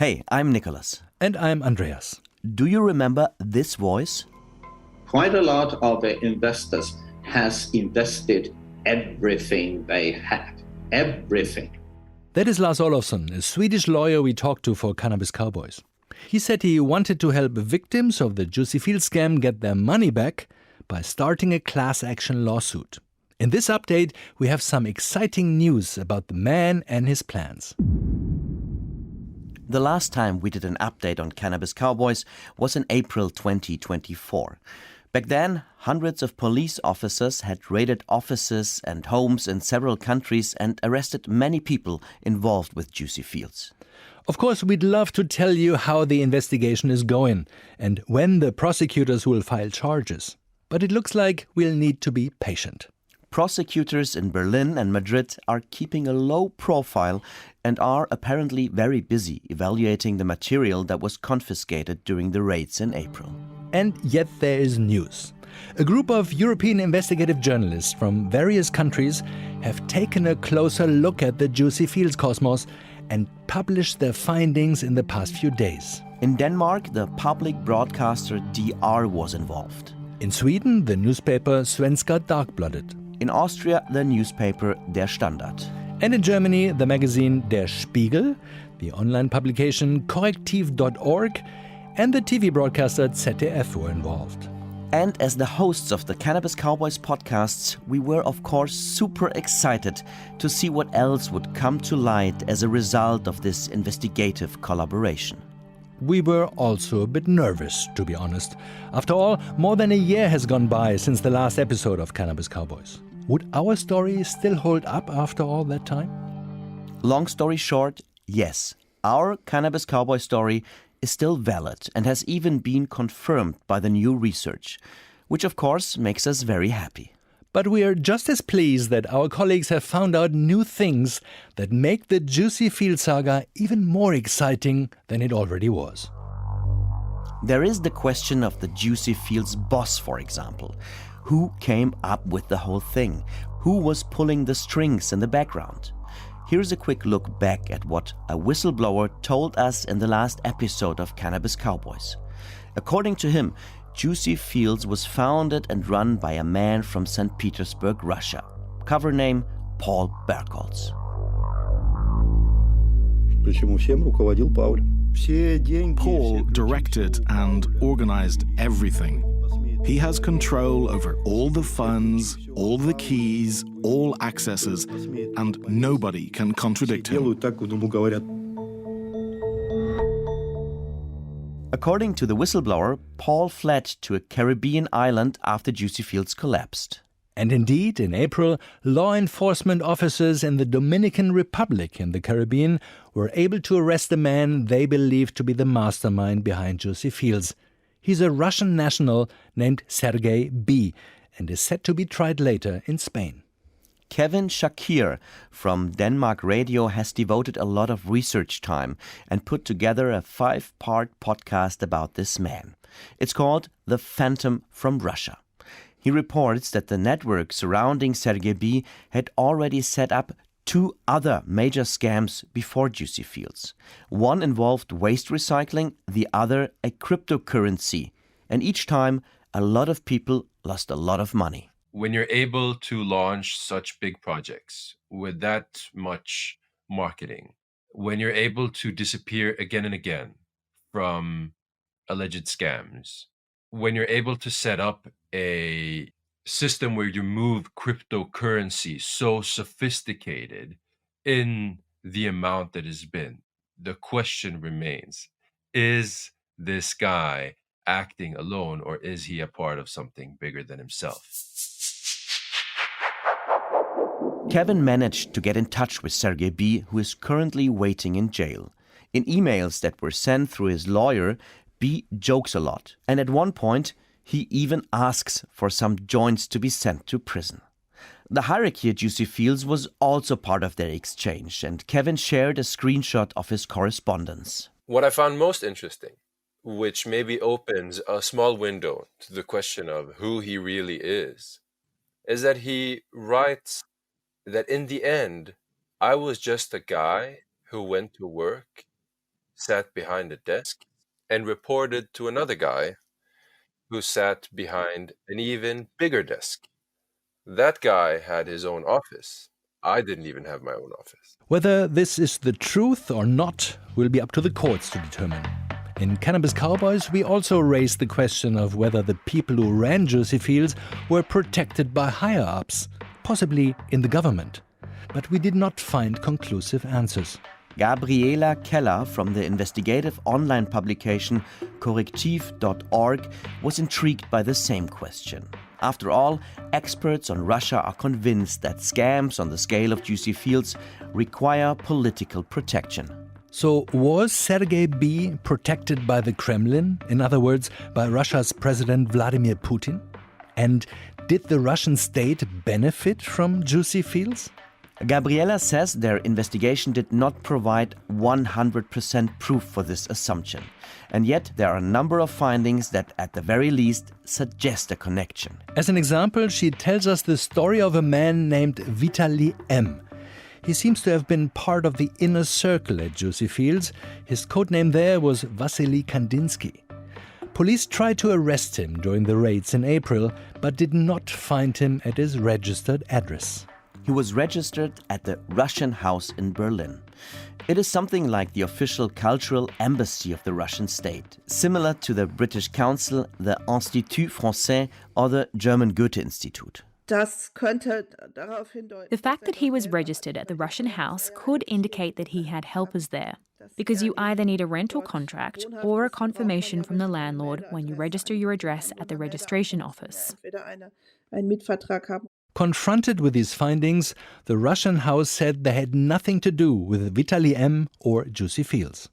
Hey, I'm Nicolas. And I'm Andreas. Do you remember this voice? Quite a lot of the investors has invested everything they had. Everything. That is Lars Olofsson, a Swedish lawyer we talked to for Cannabis Cowboys. He said he wanted to help victims of the JuicyFields scam get their money back by starting a class action lawsuit. In this update, we have some exciting news about the man and his plans. The last time we did an update on Cannabis Cowboys was in April 2024. Back then, hundreds of police officers had raided offices and homes in several countries and arrested many people involved with JuicyFields. Of course, we'd love to tell you how the investigation is going and when the prosecutors will file charges. But it looks like we'll need to be patient. Prosecutors in Berlin and Madrid are keeping a low profile and are apparently very busy evaluating the material that was confiscated during the raids in April. And yet there is news. A group of European investigative journalists from various countries have taken a closer look at the JuicyFields cosmos and published their findings in the past few days. In Denmark, the public broadcaster DR was involved. In Sweden, the newspaper Svenska Dagbladet. In Austria, the newspaper Der Standard. And in Germany, the magazine Der Spiegel, the online publication korrektiv.org, and the TV broadcaster ZDF were involved. And as the hosts of the Cannabis Cowboys podcasts, we were of course super excited to see what else would come to light as a result of this investigative collaboration. We were also a bit nervous, to be honest. After all, more than a year has gone by since the last episode of Cannabis Cowboys. Would our story still hold up after all that time? Long story short, yes. Our Cannabis Cowboy story is still valid and has even been confirmed by the new research, which of course makes us very happy. But we are just as pleased that our colleagues have found out new things that make the JuicyFields saga even more exciting than it already was. There is the question of the JuicyFields boss, for example. Who came up with the whole thing? Who was pulling the strings in the background? Here's a quick look back at what a whistleblower told us in the last episode of Cannabis Cowboys. According to him, JuicyFields was founded and run by a man from St. Petersburg, Russia. Cover name Paul Berkholz. Paul directed and organized everything. He has control over all the funds, all the keys, all accesses, and nobody can contradict him. According to the whistleblower, Paul fled to a Caribbean island after JuicyFields collapsed. And indeed, in April, law enforcement officers in the Dominican Republic in the Caribbean were able to arrest a man they believed to be the mastermind behind JuicyFields. He's a Russian national named Sergei B. and is set to be tried later in Spain. Kevin Shakir from Denmark Radio has devoted a lot of research time and put together a 5-part podcast about this man. It's called The Phantom from Russia. He reports that the network surrounding Sergei B. had already set up 2 other major scams before JuicyFields. One involved waste recycling, the other a cryptocurrency. And each time, a lot of people lost a lot of money. When you're able to launch such big projects with that much marketing, when you're able to disappear again and again from alleged scams, when you're able to set up a system where you move cryptocurrency so sophisticated in the amount that has been, the question remains, is this guy acting alone or is he a part of something bigger than himself? Kevin managed to get in touch with Sergei B., who is currently waiting in jail. In emails that were sent through his lawyer, B jokes a lot, and at one point he even asks for some joints to be sent to prison. The hierarchy at JuicyFields was also part of their exchange, and Kevin shared a screenshot of his correspondence. What I found most interesting, which maybe opens a small window to the question of who he really is that he writes that in the end, I was just a guy who went to work, sat behind a desk and reported to another guy who sat behind an even bigger desk. That guy had his own office. I didn't even have my own office. Whether this is the truth or not will be up to the courts to determine. In Cannabis Cowboys, we also raised the question of whether the people who ran JuicyFields were protected by higher-ups, possibly in the government. But we did not find conclusive answers. Gabriela Keller from the investigative online publication corrective.org was intrigued by the same question. After all, experts on Russia are convinced that scams on the scale of JuicyFields require political protection. So was Sergei B. protected by the Kremlin? In other words, by Russia's President Vladimir Putin? And did the Russian state benefit from JuicyFields? Gabriela says their investigation did not provide 100% proof for this assumption. And yet there are a number of findings that at the very least suggest a connection. As an example, she tells us the story of a man named Vitaly M. He seems to have been part of the inner circle at JuicyFields. His codename there was Vasily Kandinsky. Police tried to arrest him during the raids in April, but did not find him at his registered address. He was registered at the Russian House in Berlin. It is something like the official cultural embassy of the Russian state, similar to the British Council, the Institut Français, or the German Goethe-Institut. The fact that he was registered at the Russian house could indicate that he had helpers there, because you either need a rental contract or a confirmation from the landlord when you register your address at the registration office. Confronted with these findings, the Russian house said they had nothing to do with Vitaly M. or JuicyFields.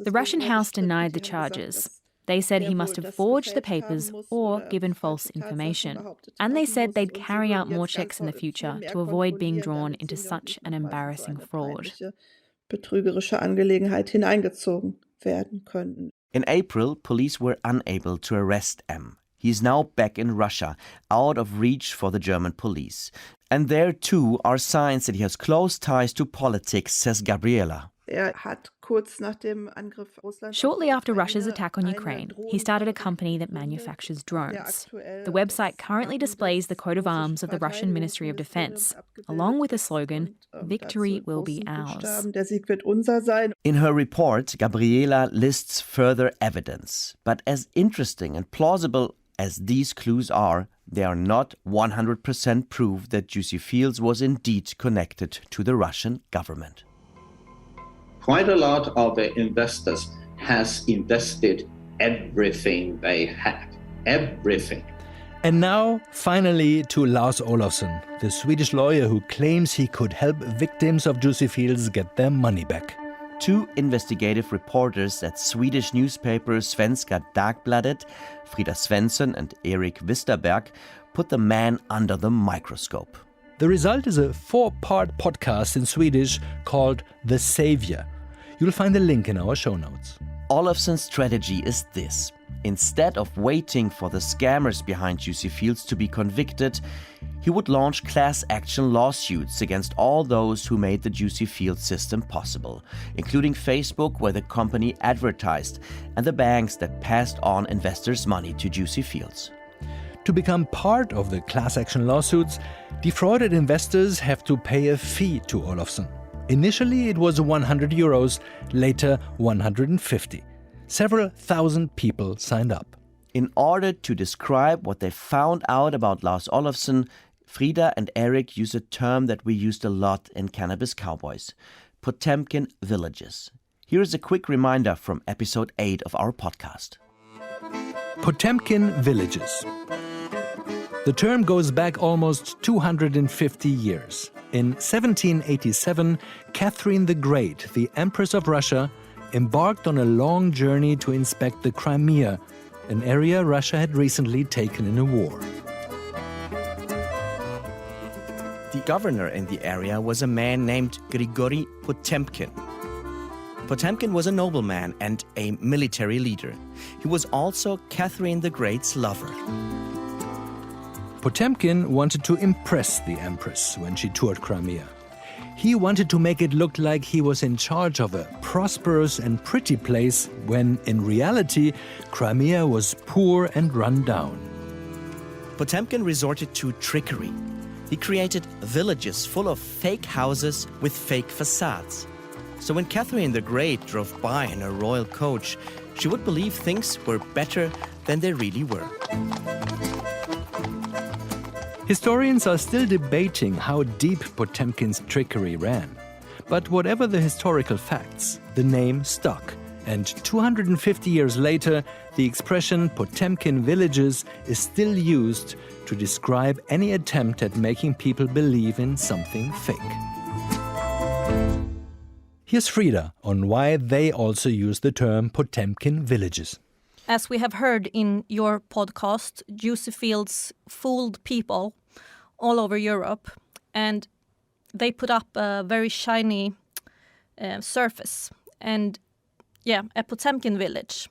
The Russian house denied the charges. They said he must have forged the papers or given false information. And they said they'd carry out more checks in the future to avoid being drawn into such an embarrassing fraud. In April, police were unable to arrest M. He is now back in Russia, out of reach for the German police. And there too are signs that he has close ties to politics, says Gabriela. Shortly after Russia's attack on Ukraine, he started a company that manufactures drones. The website currently displays the coat of arms of the Russian Ministry of Defense, along with the slogan, "Victory will be ours." In her report, Gabriela lists further evidence. But as interesting and plausible as these clues are, they are not 100% proof that JuicyFields was indeed connected to the Russian government. Quite a lot of the investors has invested everything they had. Everything. And now, finally, to Lars Olofsson, the Swedish lawyer who claims he could help victims of JuicyFields get their money back. Two investigative reporters at Swedish newspaper Svenska Dagbladet, Frida Svensson and Erik Wisterberg, put the man under the microscope. The result is a 4-part podcast in Swedish called The Savior. You'll find a link in our show notes. Olofsson's strategy is this. Instead of waiting for the scammers behind JuicyFields to be convicted, he would launch class action lawsuits against all those who made the JuicyFields system possible, including Facebook, where the company advertised, and the banks that passed on investors' money to JuicyFields. To become part of the class action lawsuits, defrauded investors have to pay a fee to Olofsson. Initially, it was €100, later 150. Several thousand people signed up. In order to describe what they found out about Lars Olofsson, Frida and Erik use a term that we used a lot in Cannabis Cowboys, Potemkin villages. Here is a quick reminder from episode 8 of our podcast. Potemkin villages. The term goes back almost 250 years. In 1787, Catherine the Great, the Empress of Russia, embarked on a long journey to inspect the Crimea, an area Russia had recently taken in a war. The governor in the area was a man named Grigory Potemkin. Potemkin was a nobleman and a military leader. He was also Catherine the Great's lover. Potemkin wanted to impress the Empress when she toured Crimea. He wanted to make it look like he was in charge of a prosperous and pretty place when, in reality, Crimea was poor and run down. Potemkin resorted to trickery. He created villages full of fake houses with fake facades. So when Catherine the Great drove by in a royal coach, she would believe things were better than they really were. Historians are still debating how deep Potemkin's trickery ran. But whatever the historical facts, the name stuck. And 250 years later, the expression Potemkin villages is still used to describe any attempt at making people believe in something fake. Here's Frida on why they also use the term Potemkin villages. As we have heard in your podcast, JuicyFields fooled people all over Europe, and they put up a very shiny surface. And a Potemkin village.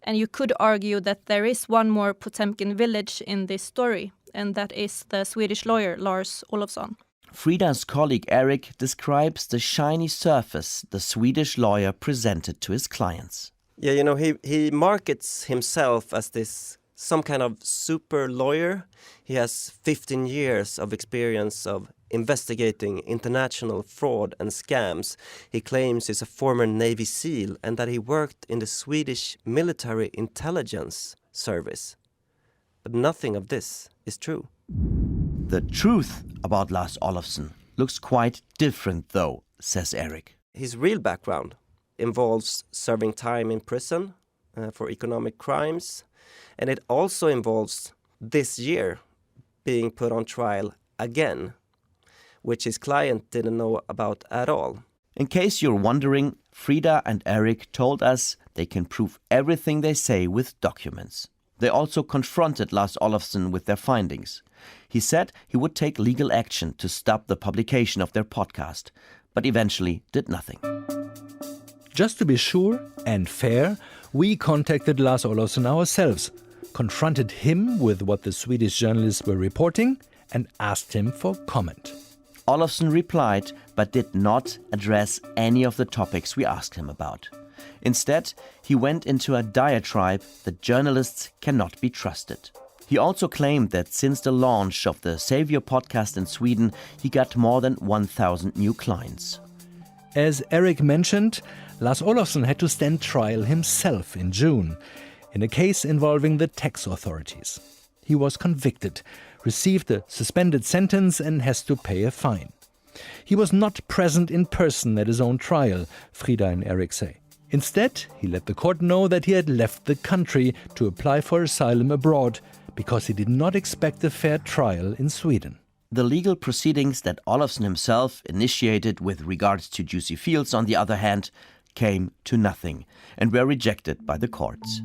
And you could argue that there is one more Potemkin village in this story, and that is the Swedish lawyer Lars Olofsson. Frida's colleague Erik describes the shiny surface the Swedish lawyer presented to his clients. Yeah, you know, he markets himself as this some kind of super lawyer. He has 15 years of experience of investigating international fraud and scams. He claims he's a former Navy SEAL and that he worked in the Swedish military intelligence service. But nothing of this is true. The truth about Lars Olofsson looks quite different though, says Erik. His real background involves serving time in prison for economic crimes, and it also involves this year being put on trial again, which his client didn't know about at all. In case you're wondering, Frida and Erik told us they can prove everything they say with documents. They also confronted Lars Olofsson with their findings. He said he would take legal action to stop the publication of their podcast, but eventually did nothing. Just to be sure and fair, we contacted Lars Olofsson ourselves, confronted him with what the Swedish journalists were reporting, and asked him for comment. Olofsson replied, but did not address any of the topics we asked him about. Instead, he went into a diatribe that journalists cannot be trusted. He also claimed that since the launch of the Savior podcast in Sweden, he got more than 1,000 new clients. As Erik mentioned, Lars Olofsson had to stand trial himself in June in a case involving the tax authorities. He was convicted, received a suspended sentence and has to pay a fine. He was not present in person at his own trial, Frida and Erik say. Instead, he let the court know that he had left the country to apply for asylum abroad because he did not expect a fair trial in Sweden. The legal proceedings that Olofsson himself initiated with regards to JuicyFields, on the other hand, came to nothing and were rejected by the courts.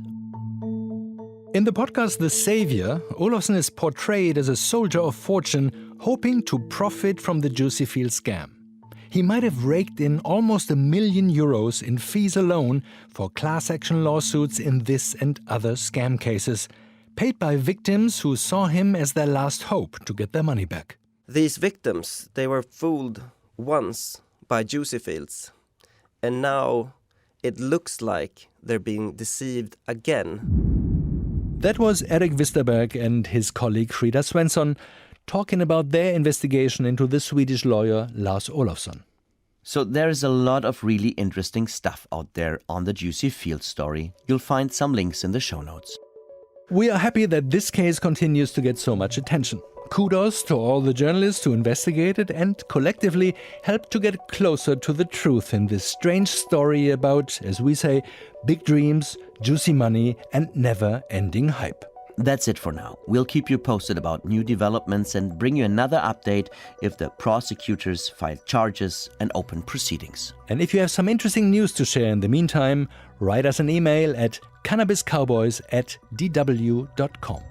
In the podcast The Savior, Olofsson is portrayed as a soldier of fortune hoping to profit from the JuicyFields scam. He might have raked in almost €1 million in fees alone for class action lawsuits in this and other scam cases, paid by victims who saw him as their last hope to get their money back. These victims, they were fooled once by JuicyFields, and now it looks like they're being deceived again. That was Erik Wisterberg and his colleague Frida Svensson talking about their investigation into the Swedish lawyer Lars Olofsson. So there is a lot of really interesting stuff out there on the JuicyFields story. You'll find some links in the show notes. We are happy that this case continues to get so much attention. Kudos to all the journalists who investigated and collectively helped to get closer to the truth in this strange story about, as we say, big dreams, juicy money and never-ending hype. That's it for now. We'll keep you posted about new developments and bring you another update if the prosecutors file charges and open proceedings. And if you have some interesting news to share in the meantime, write us an email at cannabiscowboys@dw.com.